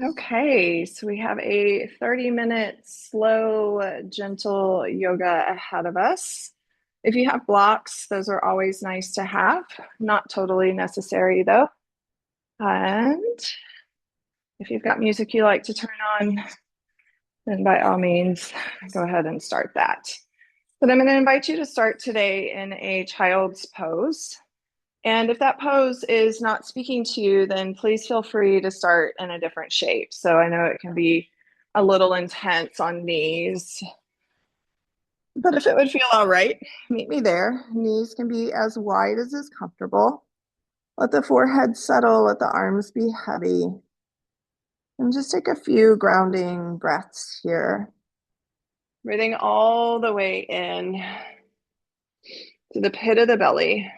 Okay, so we have a 30-minute slow, gentle yoga ahead of us. If you have blocks, those are always nice to have. Not totally necessary though. And if you've got music you like to turn on, then by all means, go ahead and start that. But I'm going to invite you to start today in a child's pose. And if that pose is not speaking to you, then please feel free to start in a different shape. So I know it can be a little intense on knees, but if it would feel all right, meet me there. Knees can be as wide as is comfortable. Let the forehead settle, let the arms be heavy. And just take a few grounding breaths here. Breathing all the way in to the pit of the belly.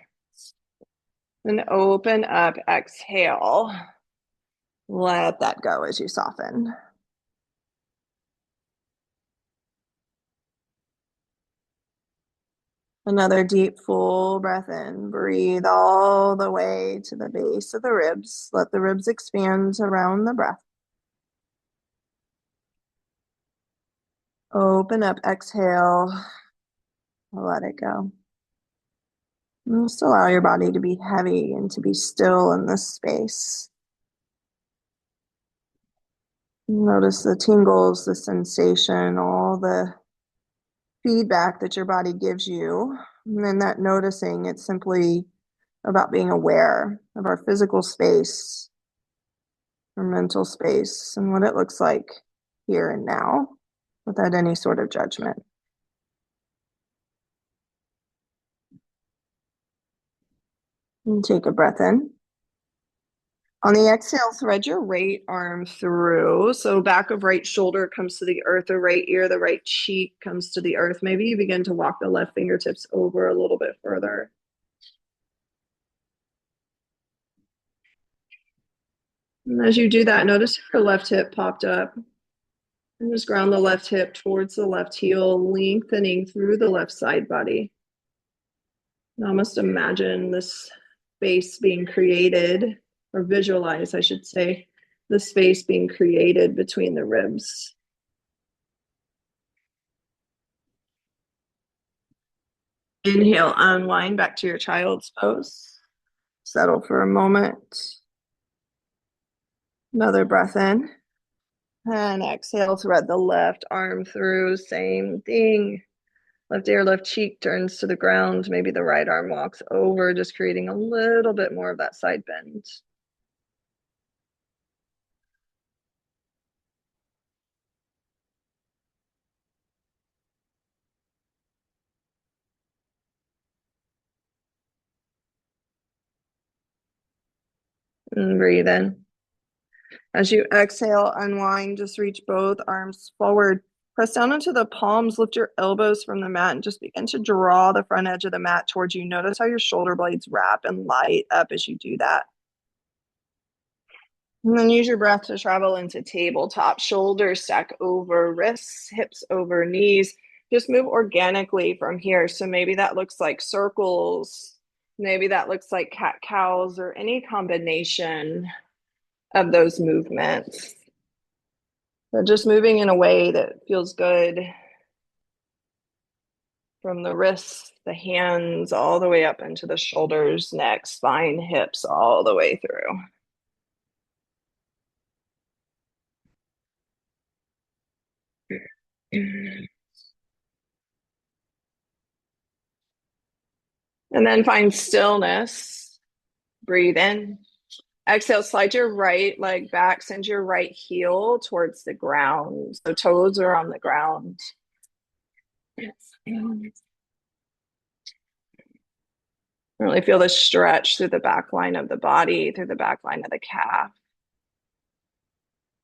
And open up, exhale. Let that go as you soften. Another deep, full breath in. Breathe all the way to the base of the ribs. Let the ribs expand around the breath. Open up, exhale. Let it go. And just allow your body to be heavy and to be still in this space. Notice the tingles, the sensation, all the feedback that your body gives you. And then that noticing, it's simply about being aware of our physical space, our mental space, and what it looks like here and now without any sort of judgment. And take a breath in. On the exhale, thread your right arm through. So back of right shoulder comes to the earth, the right ear, the right cheek comes to the earth. Maybe you begin to walk the left fingertips over a little bit further. And as you do that, notice if your left hip popped up. And just ground the left hip towards the left heel, lengthening through the left side body. And almost imagine this space being created, or visualize, I should say, the space being created between the ribs. Inhale, unwind back to your child's pose. Settle for a moment. Another breath in. And exhale, thread the left arm through. Same thing. Left ear, left cheek turns to the ground. Maybe the right arm walks over, just creating a little bit more of that side bend. And breathe in. As you exhale, unwind, just reach both arms forward. Press down into the palms, lift your elbows from the mat, and just begin to draw the front edge of the mat towards you. Notice how your shoulder blades wrap and light up as you do that. And then use your breath to travel into tabletop. Shoulders stack over wrists, hips over knees. Just move organically from here. So maybe that looks like circles. Maybe that looks like cat-cows or any combination of those movements. So just moving in a way that feels good from the wrists, the hands, all the way up into the shoulders, neck, spine, hips, all the way through. And then find stillness. Breathe in. Exhale, slide your right leg back, send your right heel towards the ground. So toes are on the ground. Really feel the stretch through the back line of the body, through the back line of the calf.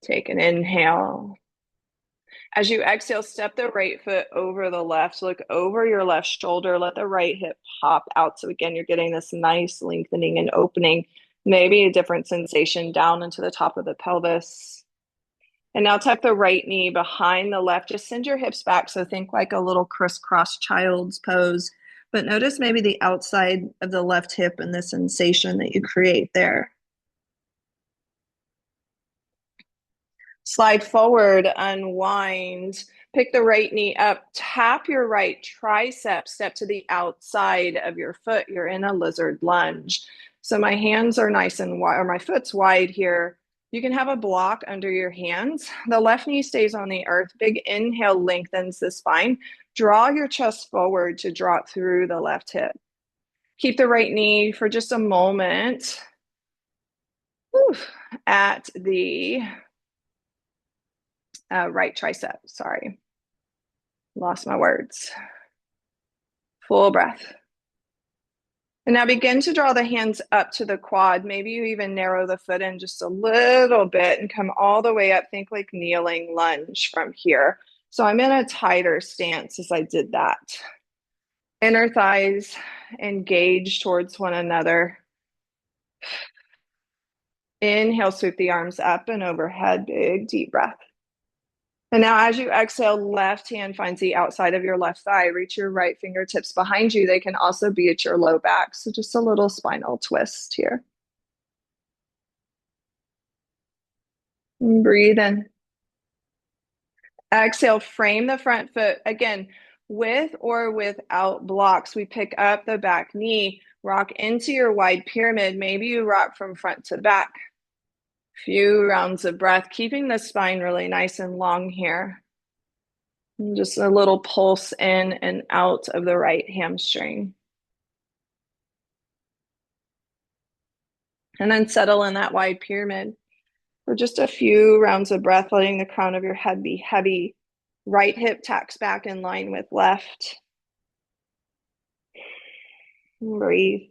Take an inhale. As you exhale, step the right foot over the left. Look over your left shoulder. Let the right hip pop out. So again, you're getting this nice lengthening and opening. Maybe a different sensation down into the top of the pelvis. And now tuck the right knee behind the left. Just send your hips back. So think like a little crisscross child's pose. But notice maybe the outside of the left hip and the sensation that you create there. Slide forward, unwind, pick the right knee up, tap your right tricep, step to the outside of your foot. You're in a lizard lunge. So my hands are nice and wide, or my foot's wide here. You can have a block under your hands. The left knee stays on the earth. Big inhale lengthens the spine. Draw your chest forward to drop through the left hip. Keep the right knee for just a moment at the right tricep. Sorry, lost my words. Full breath. And now begin to draw the hands up to the quad. Maybe you even narrow the foot in just a little bit and come all the way up. Think like kneeling lunge from here. So I'm in a tighter stance as I did that. Inner thighs engage towards one another. Inhale, sweep the arms up and overhead. Big deep breath. And now as you exhale, left hand finds the outside of your left thigh. Reach your right fingertips behind you. They can also be at your low back. So just a little spinal twist here. And breathe in. Exhale, frame the front foot. Again, with or without blocks, we pick up the back knee, rock into your wide pyramid. Maybe you rock from front to back. Few rounds of breath, keeping the spine really nice and long here. And just a little pulse in and out of the right hamstring. And then settle in that wide pyramid for just a few rounds of breath, letting the crown of your head be heavy. Right hip tacks back in line with left. Breathe.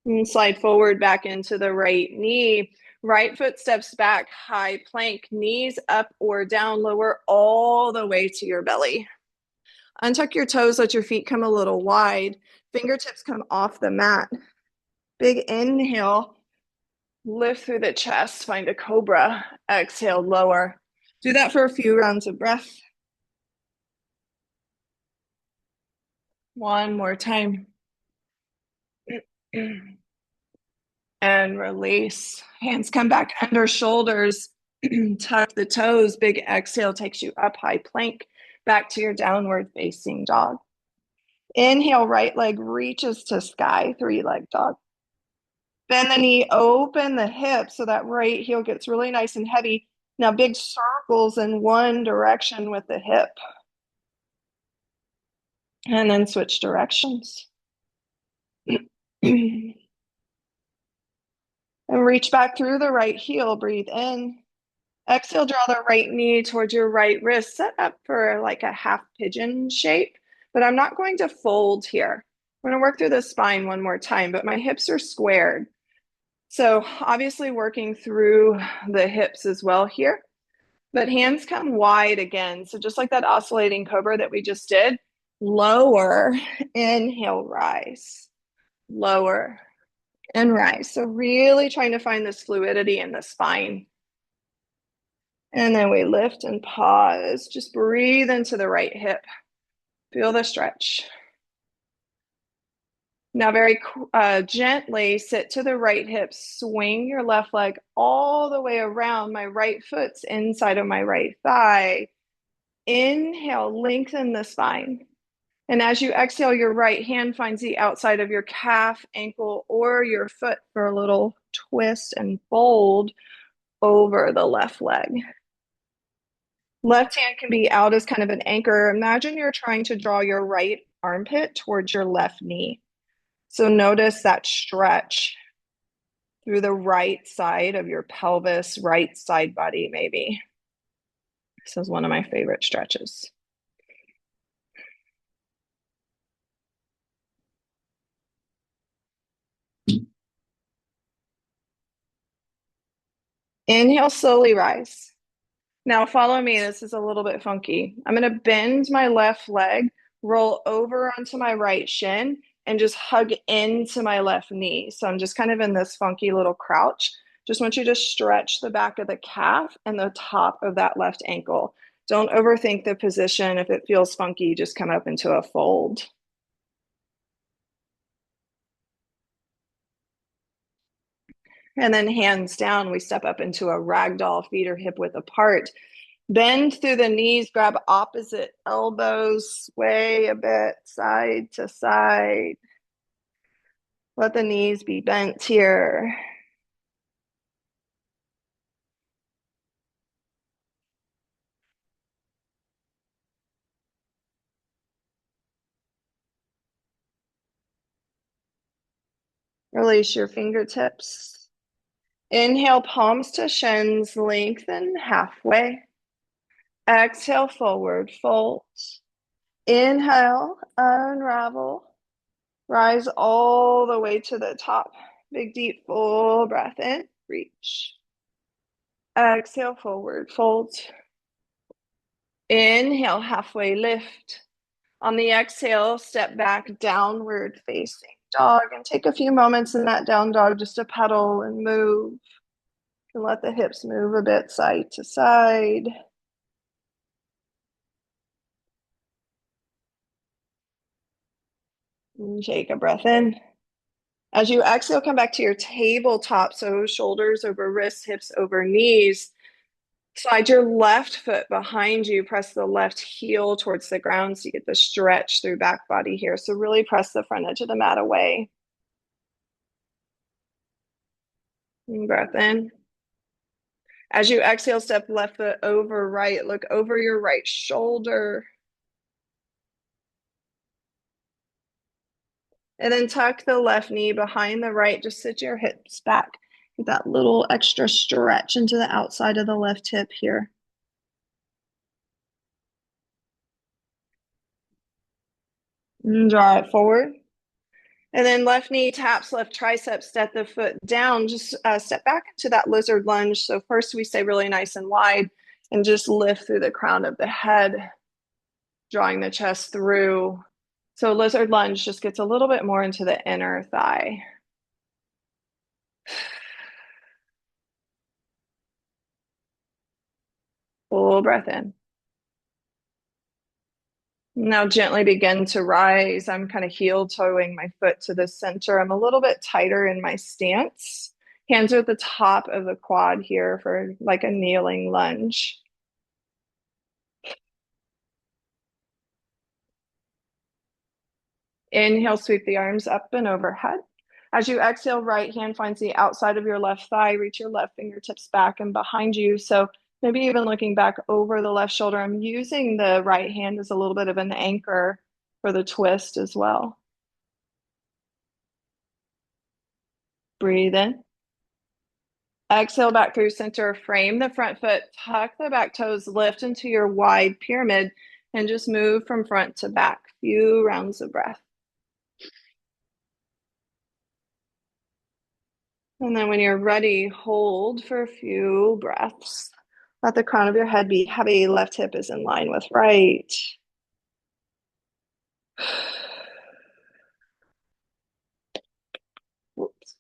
And slide forward back into the right knee. Right foot steps back, high plank, knees up or down, lower all the way to your belly. Untuck your toes, let your feet come a little wide. Fingertips come off the mat. Big inhale, lift through the chest, find a cobra. Exhale, lower. Do that for a few rounds of breath. One more time. And release. Hands come back under shoulders. Tuck the toes. Big exhale takes you up high plank, back to your downward facing dog. Inhale, right leg reaches to sky, 3-leg dog. Bend the knee, open the hip so that right heel gets really nice and heavy. Now big circles in one direction with the hip. And then switch directions. And reach back through the right heel, breathe in. Exhale, draw the right knee towards your right wrist. Set up for like a half pigeon shape, but I'm not going to fold here. I'm going to work through the spine one more time, but my hips are squared. So obviously working through the hips as well here, but hands come wide again. So just like that oscillating cobra that we just did, lower, inhale, rise, lower, and rise. So really trying to find this fluidity in the spine. And then we lift and pause. Just breathe into the right hip. Feel the stretch. Now very gently sit to the right hip. Swing your left leg all the way around. My right foot's inside of my right thigh. Inhale, lengthen the spine. And as you exhale, your right hand finds the outside of your calf, ankle, or your foot for a little twist and fold over the left leg. Left hand can be out as kind of an anchor. Imagine you're trying to draw your right armpit towards your left knee. So notice that stretch through the right side of your pelvis, right side body, maybe. This is one of my favorite stretches. Inhale, slowly rise. Now follow me. This is a little bit funky. I'm going to bend my left leg, roll over onto my right shin, and just hug into my left knee. So I'm just kind of in this funky little crouch. Just want you to stretch the back of the calf and the top of that left ankle. Don't overthink the position. If it feels funky, just come up into a fold. And then hands down, we step up into a ragdoll, feet or hip width apart. Bend through the knees, grab opposite elbows, sway a bit side to side. Let the knees be bent here. Release your fingertips. Inhale, palms to shins, lengthen halfway. Exhale, forward fold. Inhale, unravel. Rise all the way to the top. Big, deep, full breath in. Reach. Exhale, forward fold. Inhale, halfway lift. On the exhale, step back, downward facing dog, and take a few moments in that down dog just to pedal and move. You can let the hips move a bit side to side. And take a breath in. As you exhale, come back to your tabletop. So shoulders over wrists, hips over knees. Slide your left foot behind you. Press the left heel towards the ground so you get the stretch through back body here. So really press the front edge of the mat away. And breath in. As you exhale, step left foot over right. Look over your right shoulder. And then tuck the left knee behind the right. Just sit your hips back. Get that little extra stretch into the outside of the left hip here. And draw it forward. And then left knee taps left tricep, step the foot down, just step back into that lizard lunge. So first we stay really nice and wide and just lift through the crown of the head, drawing the chest through. So lizard lunge just gets a little bit more into the inner thigh. Full breath in. Now gently begin to rise. I'm kind of heel toeing my foot to the center. I'm a little bit tighter in my stance. Hands are at the top of the quad here for like a kneeling lunge. Inhale, sweep the arms up and overhead. As you exhale, right hand finds the outside of your left thigh. Reach your left fingertips back and behind you. So maybe even looking back over the left shoulder. I'm using the right hand as a little bit of an anchor for the twist as well. Breathe in. Exhale back through center. Frame the front foot. Tuck the back toes. Lift into your wide pyramid and just move from front to back. Few rounds of breath. And then when you're ready, hold for a few breaths. Let the crown of your head be heavy. Left hip is in line with right. Whoops.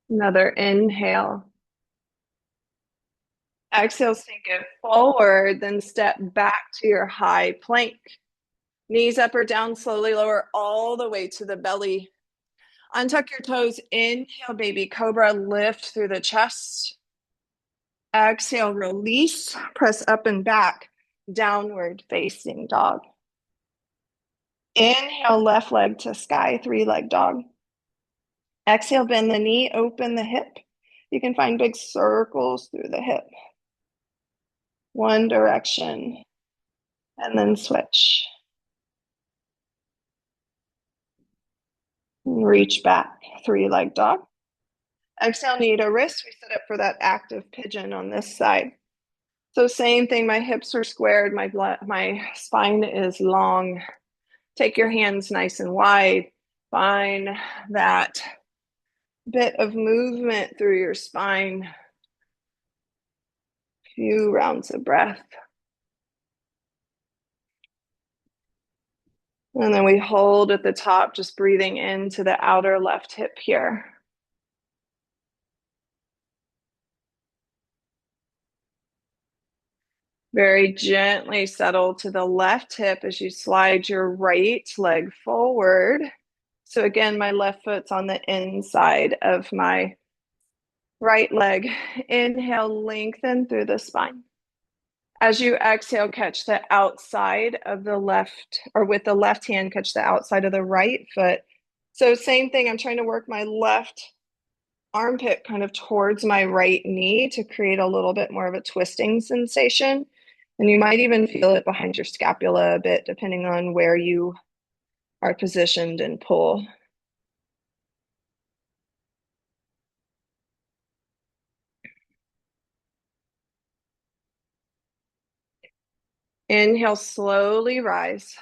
Another inhale. Exhale, sink it forward, then step back to your high plank. Knees up or down, slowly lower all the way to the belly. Untuck your toes. Inhale, baby cobra. Lift through the chest. Exhale, release. Press up and back. Downward facing dog. Inhale, left leg to sky, 3-leg dog. Exhale, bend the knee, open the hip. You can find big circles through the hip. One direction, and then switch. Reach back, 3-leg dog. Exhale, knee to wrist. We set up for that active pigeon on this side. So same thing, my hips are squared, my spine is long. Take your hands nice and wide. Find that bit of movement through your spine. Few rounds of breath. And then we hold at the top, just breathing into the outer left hip here. Very gently settle to the left hip as you slide your right leg forward. So again, my left foot's on the inside of my right leg. Inhale, lengthen through the spine. As you exhale, catch the outside of the left, or with the left hand, catch the outside of the right foot. So same thing, I'm trying to work my left armpit kind of towards my right knee to create a little bit more of a twisting sensation. And you might even feel it behind your scapula a bit, depending on where you are positioned and pull. Inhale, slowly rise.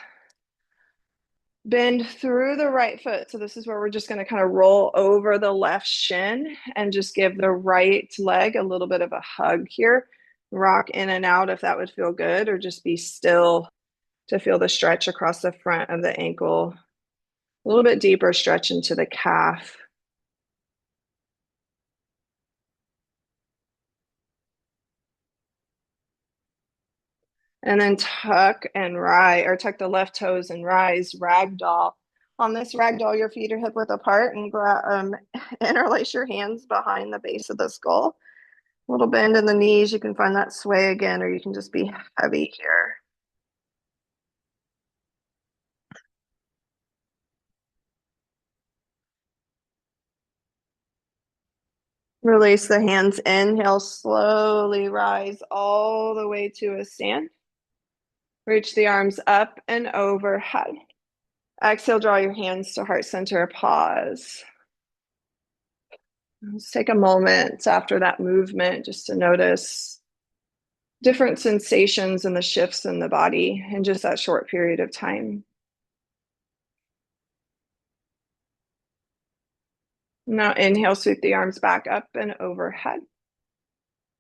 Bend through the right foot. So this is where we're just going to kind of roll over the left shin and just give the right leg a little bit of a hug here. Rock in and out if that would feel good, or just be still to feel the stretch across the front of the ankle. A little bit deeper stretch into the calf. And then tuck and rise, or tuck the left toes and rise, ragdoll. On this ragdoll, your feet are hip width apart and interlace your hands behind the base of the skull. A little bend in the knees. You can find that sway again, or you can just be heavy here. Release the hands. Inhale, slowly rise all the way to a stand. Reach the arms up and overhead. Exhale, draw your hands to heart center, pause. Let's take a moment after that movement just to notice different sensations and the shifts in the body in just that short period of time. Now inhale, sweep the arms back up and overhead.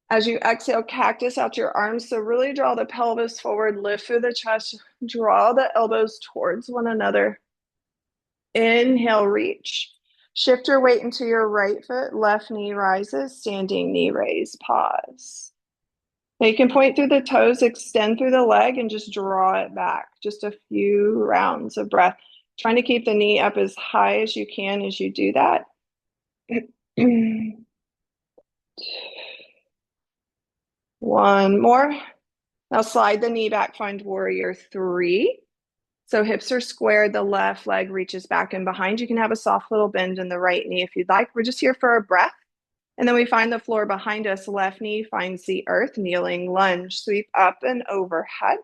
As you exhale, cactus out your arms. So really draw the pelvis forward, lift through the chest, draw the elbows towards one another. Inhale, reach. Shift your weight into your right foot, left knee rises, standing knee raise, pause. Now you can point through the toes, extend through the leg, and just draw it back. Just a few rounds of breath. Trying to keep the knee up as high as you can as you do that. One more. Now slide the knee back, find warrior three. So hips are squared, the left leg reaches back and behind. You can have a soft little bend in the right knee if you'd like. We're just here for a breath. And then we find the floor behind us. Left knee finds the earth, kneeling lunge, sweep up and overhead.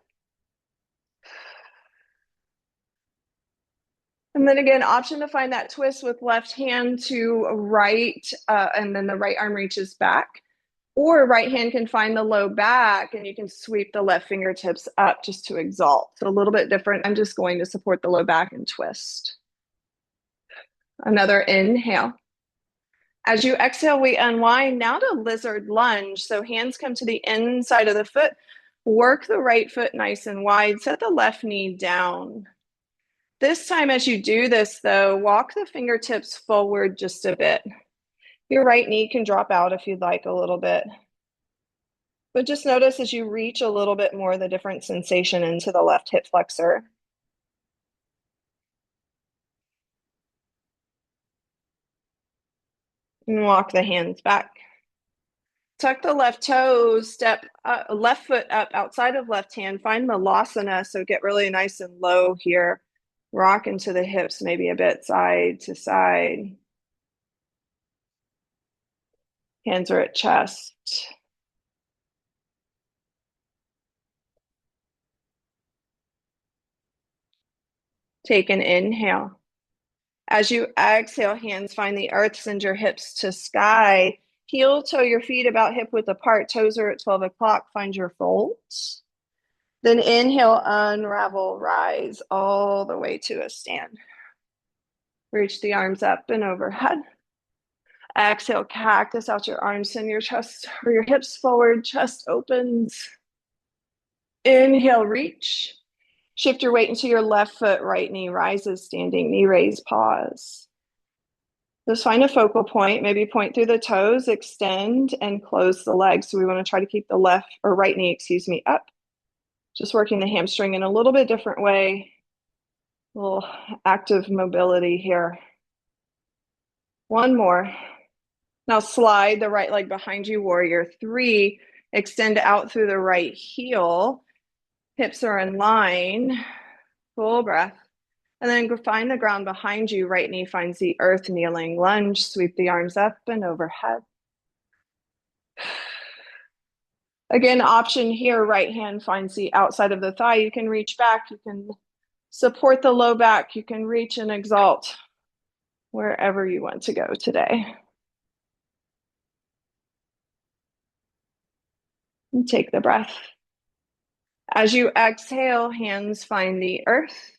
And then again, option to find that twist with left hand to right, and then the right arm reaches back. Or right hand can find the low back and you can sweep the left fingertips up just to exalt. So a little bit different. I'm just going to support the low back and twist. Another inhale. As you exhale, we unwind now to lizard lunge. So hands come to the inside of the foot. Work the right foot nice and wide. Set the left knee down. This time as you do this though, walk the fingertips forward just a bit. Your right knee can drop out if you'd like a little bit. But just notice as you reach a little bit more the different sensation into the left hip flexor. And walk the hands back. Tuck the left toes, step left foot up outside of left hand. Find Malasana, so get really nice and low here. Rock into the hips, maybe a bit side to side. Hands are at chest. Take an inhale. As you exhale, hands find the earth, send your hips to sky. Heel toe your feet about hip width apart. Toes are at 12 o'clock. Find your folds. Then inhale, unravel, rise all the way to a stand. Reach the arms up and overhead. Exhale, cactus out your arms, send your chest or your hips forward, chest opens. Inhale, reach. Shift your weight into your left foot, right knee rises, standing knee raise, pause. Just find a focal point, maybe point through the toes, extend and close the legs. So we want to try to keep the left or right knee, up. Just working the hamstring in a little bit different way. A little active mobility here. One more. Now slide the right leg behind you, warrior three. Extend out through the right heel. Hips are in line. Full breath. And then find the ground behind you. Right knee finds the earth, kneeling lunge. Sweep the arms up and overhead. Again, option here, right hand finds the outside of the thigh. You can reach back. You can support the low back. You can reach and exalt wherever you want to go today. And take the breath. As you exhale, hands find the earth.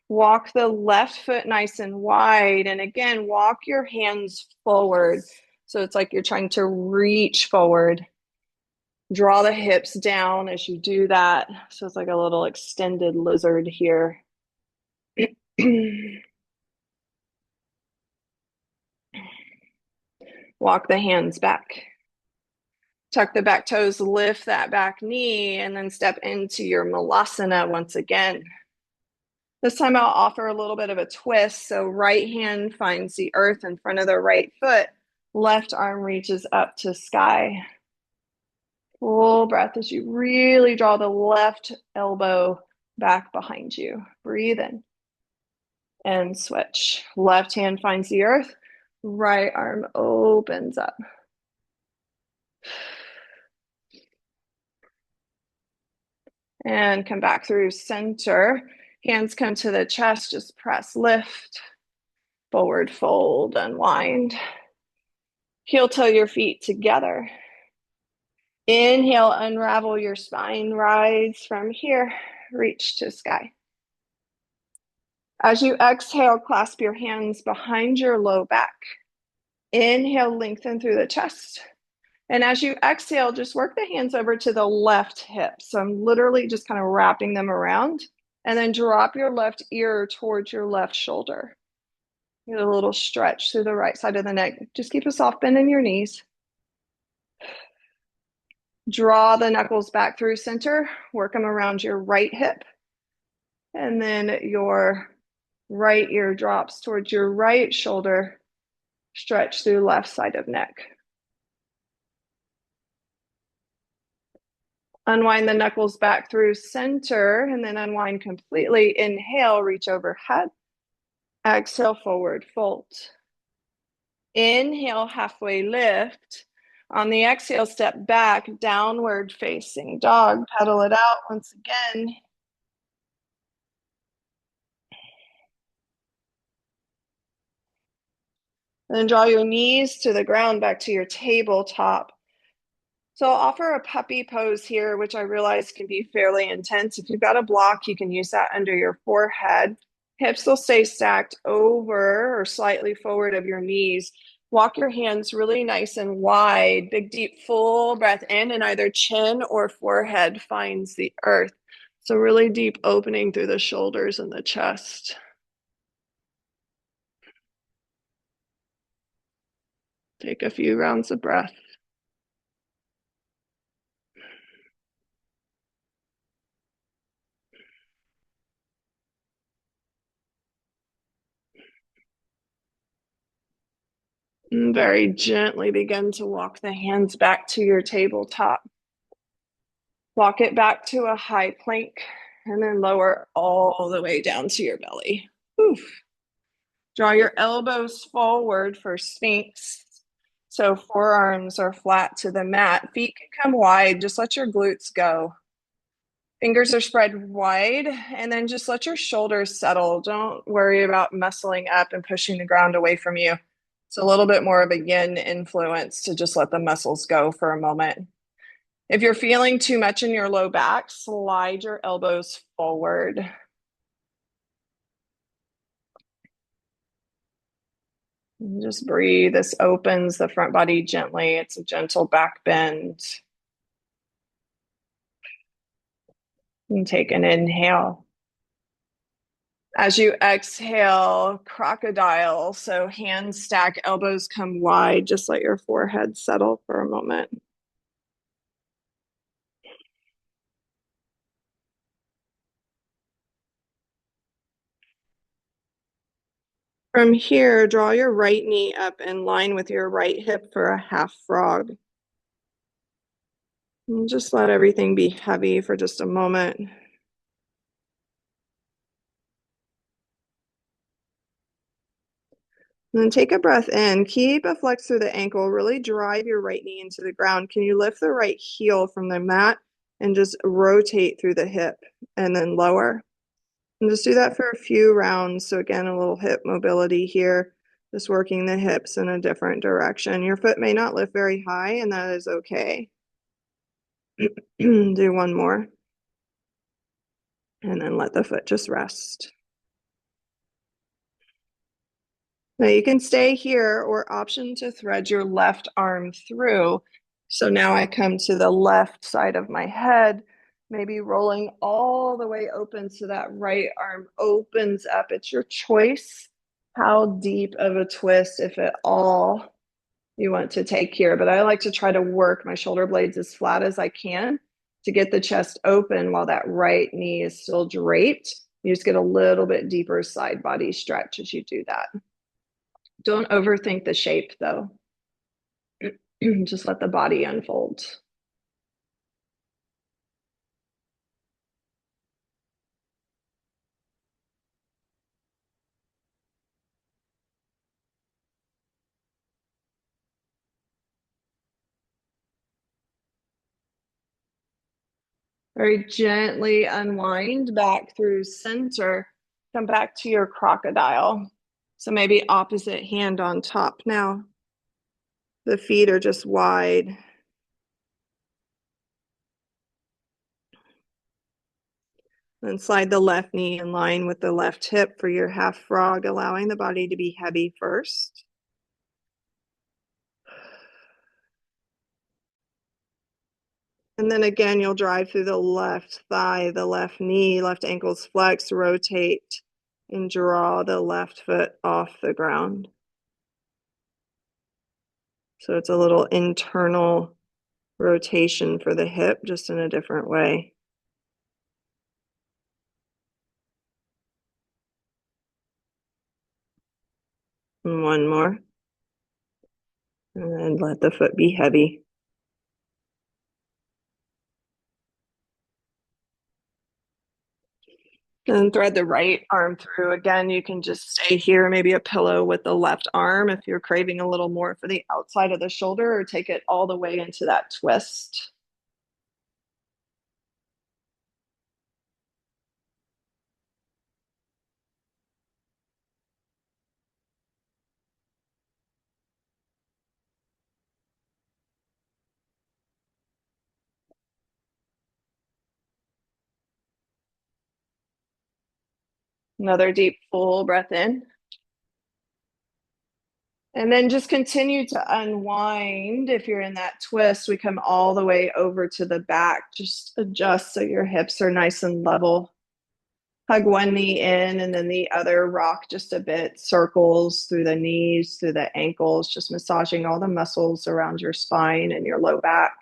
Walk the left foot nice and wide. And again, walk your hands forward. So it's like you're trying to reach forward. Draw the hips down as you do that. So it's like a little extended lizard here. Walk the hands back. Tuck the back toes, lift that back knee, and then step into your Malasana once again. This time I'll offer a little bit of a twist. So right hand finds the earth in front of the right foot. Left arm reaches up to sky. Full breath as you really draw the left elbow back behind you. Breathe in and switch. Left hand finds the earth. Right arm opens up. And come back through center. Hands come to the chest. Just press, lift, forward fold, unwind. Heel toe your feet together. Inhale, unravel your spine, rise from here, reach to sky. As you exhale, clasp your hands behind your low back. Inhale, lengthen through the chest. And as you exhale, just work the hands over to the left hip. So I'm literally just kind of wrapping them around. And then drop your left ear towards your left shoulder. Get a little stretch through the right side of the neck. Just keep a soft bend in your knees. Draw the knuckles back through center. Work them around your right hip. And then your right ear drops towards your right shoulder. Stretch through left side of neck. Unwind the knuckles back through center and then unwind completely. Inhale, reach overhead. Exhale, forward fold. Inhale, halfway lift. On the exhale, step back, downward facing dog. Pedal it out once again. And then draw your knees to the ground, back to your tabletop. So I'll offer a puppy pose here, which I realize can be fairly intense. If you've got a block, you can use that under your forehead. Hips will stay stacked over or slightly forward of your knees. Walk your hands really nice and wide. Big, deep, full breath in, and either chin or forehead finds the earth. So really deep opening through the shoulders and the chest. Take a few rounds of breath. And very gently begin to walk the hands back to your tabletop. Walk it back to a high plank and then lower all the way down to your belly. Oof. Draw your elbows forward for Sphinx. So forearms are flat to the mat. Feet can come wide. Just let your glutes go. Fingers are spread wide, and then just let your shoulders settle. Don't worry about muscling up and pushing the ground away from you. It's a little bit more of a yin influence to just let the muscles go for a moment. If you're feeling too much in your low back, slide your elbows forward. And just breathe. This opens the front body gently. It's a gentle back bend. And take an inhale. As you exhale, crocodile. So hands stack, elbows come wide. Just let your forehead settle for a moment. From here, draw your right knee up in line with your right hip for a half frog. And just let everything be heavy for just a moment. And then take a breath in. Keep a flex through the ankle. Really drive your right knee into the ground. Can you lift the right heel from the mat and just rotate through the hip and then lower? And just do that for a few rounds. So again, a little hip mobility here, just working the hips in a different direction. Your foot may not lift very high, and that is okay. Do one more. And then let the foot just rest. Now you can stay here or option to thread your left arm through. So now I come to the left side of my head, maybe rolling all the way open so that right arm opens up. It's your choice how deep of a twist, if at all, you want to take here. But I like to try to work my shoulder blades as flat as I can to get the chest open while that right knee is still draped. You just get a little bit deeper side body stretch as you do that. Don't overthink the shape though. Just let the body unfold. Very gently unwind back through center. Come back to your crocodile. So maybe opposite hand on top now. The feet are just wide. Then slide the left knee in line with the left hip for your half frog, allowing the body to be heavy first. And then again, you'll drive through the left thigh, the left knee, left ankle's flex, rotate, and draw the left foot off the ground. So it's a little internal rotation for the hip, just in a different way. And one more. And then let the foot be heavy. And thread the right arm through. Again, you can just stay here, maybe a pillow with the left arm if you're craving a little more for the outside of the shoulder, or take it all the way into that twist. Another deep, full breath in. And then just continue to unwind. If you're in that twist, we come all the way over to the back. Just adjust so your hips are nice and level. Hug one knee in and then the other, rock just a bit, circles through the knees, through the ankles, just massaging all the muscles around your spine and your low back.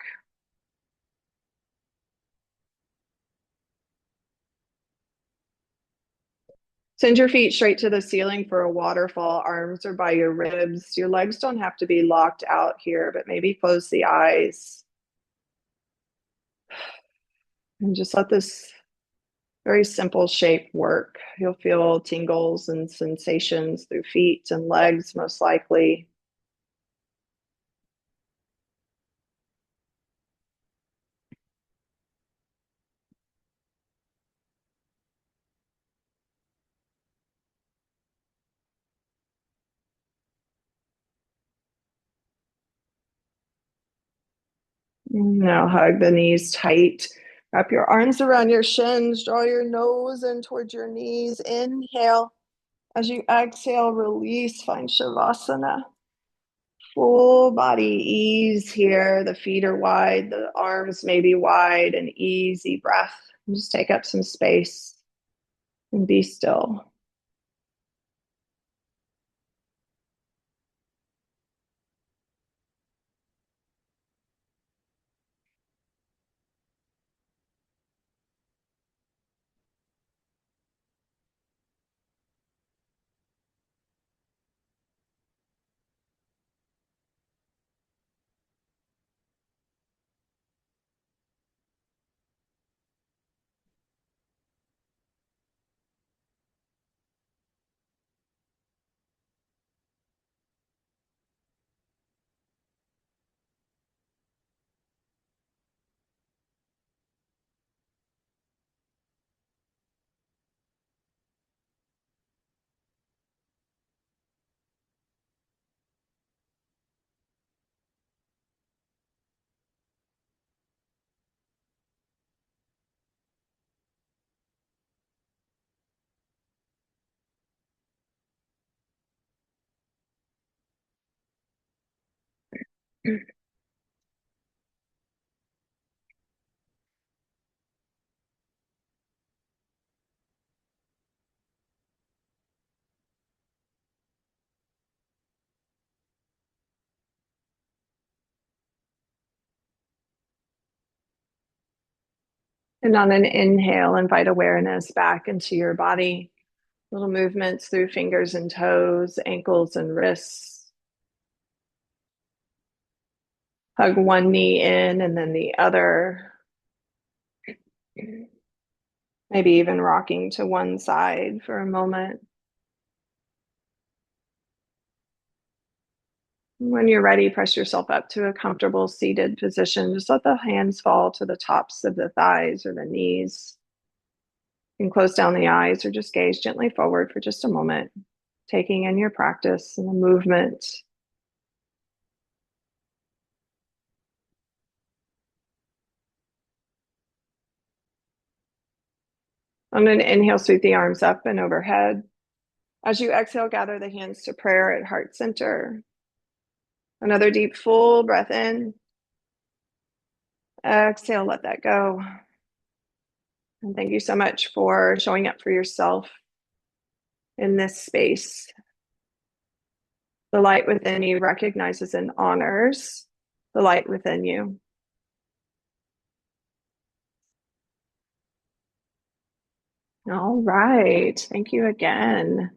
Send your feet straight to the ceiling for a waterfall. Arms are by your ribs. Your legs don't have to be locked out here, but maybe close the eyes. And just let this very simple shape work. You'll feel tingles and sensations through feet and legs, most likely. Now hug the knees tight. Wrap your arms around your shins. Draw your nose in towards your knees. Inhale. As you exhale, release. Find Shavasana. Full body ease here. The feet are wide. The arms may be wide. An easy breath. And just take up some space and be still. And on an inhale, invite awareness back into your body. Little movements through fingers and toes, ankles and wrists. Hug one knee in and then the other. Maybe even rocking to one side for a moment. When you're ready, press yourself up to a comfortable seated position. Just let the hands fall to the tops of the thighs or the knees. You can close down the eyes or just gaze gently forward for just a moment, taking in your practice and the movement. On an inhale, sweep the arms up and overhead. As you exhale, gather the hands to prayer at heart center. Another deep, full breath in. Exhale, let that go. And thank you so much for showing up for yourself in this space. The light within you recognizes and honors the light within you. All right. Thank you again.